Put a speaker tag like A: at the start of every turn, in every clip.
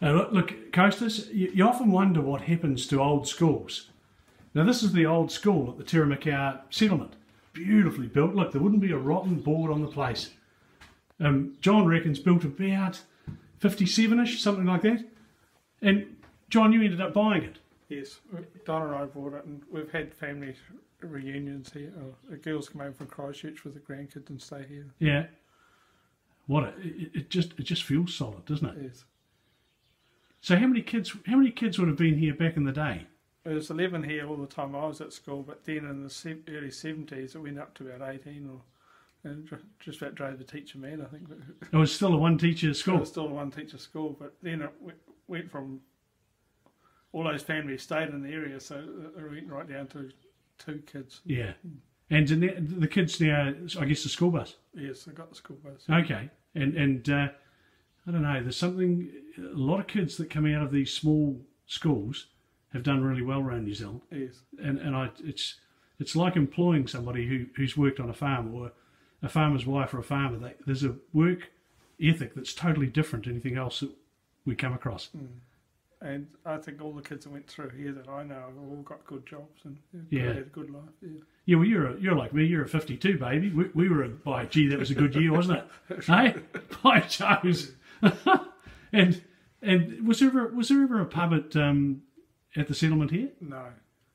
A: Look, Coasters, you often wonder what happens to old schools. Now, this is the old school at the Kumara Settlement. Beautifully built. Look, there wouldn't be a rotten board on the place. John reckons built about 57-ish, something like that. And John, you ended up buying it.
B: Yes, Don and I bought it, and we've had family reunions here. The girls come over from Christchurch with the grandkids and stay here.
A: Yeah. It just feels solid, doesn't it?
B: Yes.
A: So how many kids would have been here back in the day?
B: There was 11 here all the time I was at school, but then in the early 70s it went up to about 18, and just about drove the teacher mad, I think.
A: It was still a one-teacher school?
B: It was still a one-teacher school, but then it went from... all those families stayed in the area, so it went right down to 2 kids.
A: Yeah. And the kids now, I guess, the school bus?
B: Yes, I got the school bus.
A: Okay. And I don't know, there's something, a lot of kids that come out of these small schools have done really well around New Zealand.
B: Yes.
A: And it's like employing somebody who's worked on a farm, or a farmer's wife or a farmer. There's a work ethic that's totally different to anything else that we come across.
B: Mm. And I think all the kids that went through here that I know have all got good jobs and had a good life. Yeah.
A: Yeah, well, you're like me. You're a 52 baby. We were gee, that was a good year, wasn't it? Hey, by Joe's. and was there ever a pub at the settlement here?
B: No.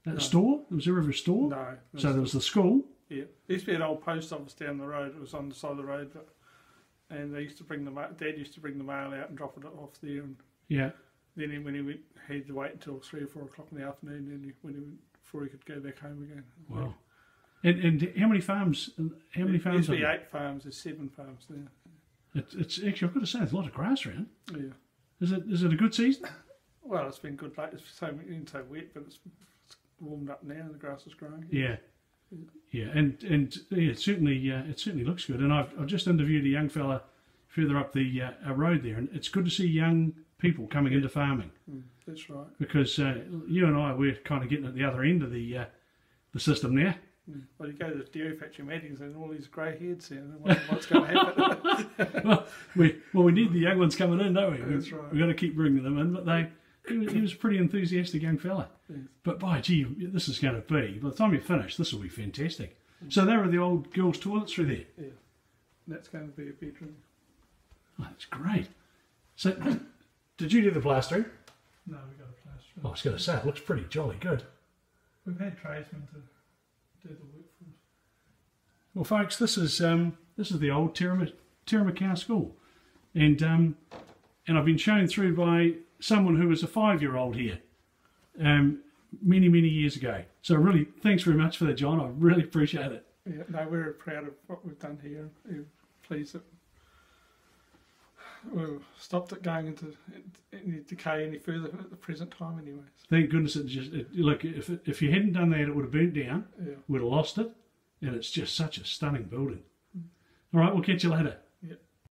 A: At the store? Was there ever a store?
B: No.
A: So there was the school.
B: Yeah, there used to be an old post office down the road. It was on the side of the road, and they used to bring Dad used to bring the mail out and drop it off there. And
A: yeah.
B: Then when he went, he had to wait until 3 or 4 o'clock in the afternoon, before he could go back home again.
A: Wow. And how many farms? There used
B: to be 8 farms. There's 7 farms there.
A: It's actually, I've got to say, there's a lot of grass around.
B: Yeah.
A: Is it a good season?
B: Well, it's been good. It's so wet, but it's warmed up now. And the grass is growing.
A: Yeah. Yeah, and yeah, it certainly looks good. And I've just interviewed a young fella further up the road there, and it's good to see young people coming into farming.
B: That's right.
A: Because you and we're kind of getting at the other end of the system now.
B: Well, you go to the dairy factory meetings and all these grey heads there, and what's going to happen?
A: well, we need the young ones coming in, don't we?
B: That's right.
A: We've got to keep bringing them in, but he was a pretty enthusiastic young fella.
B: Yes.
A: But by gee, this is going to be, by the time you finish, this will be fantastic. So there are the old girls' toilets through there?
B: Yeah. That's going to be a bedroom.
A: Oh, that's great. So, did you do the plastering?
B: No, we got a plaster.
A: I was going to say, it looks pretty jolly good.
B: We've had tradesmen to do the work for us.
A: Well, folks, this is the old Tiramacau School, and I've been shown through by someone who was a 5-year-old here many years ago. So really, thanks very much for that, John. I really appreciate it.
B: Yeah, no, we're proud of what we've done here. We're pleased that we've stopped it going into any decay any further at the present time, anyways.
A: Thank goodness look, if you hadn't done that, it would have burnt down.
B: Yeah.
A: We'd have lost it, and it's just such a stunning building. All right, we'll catch you later.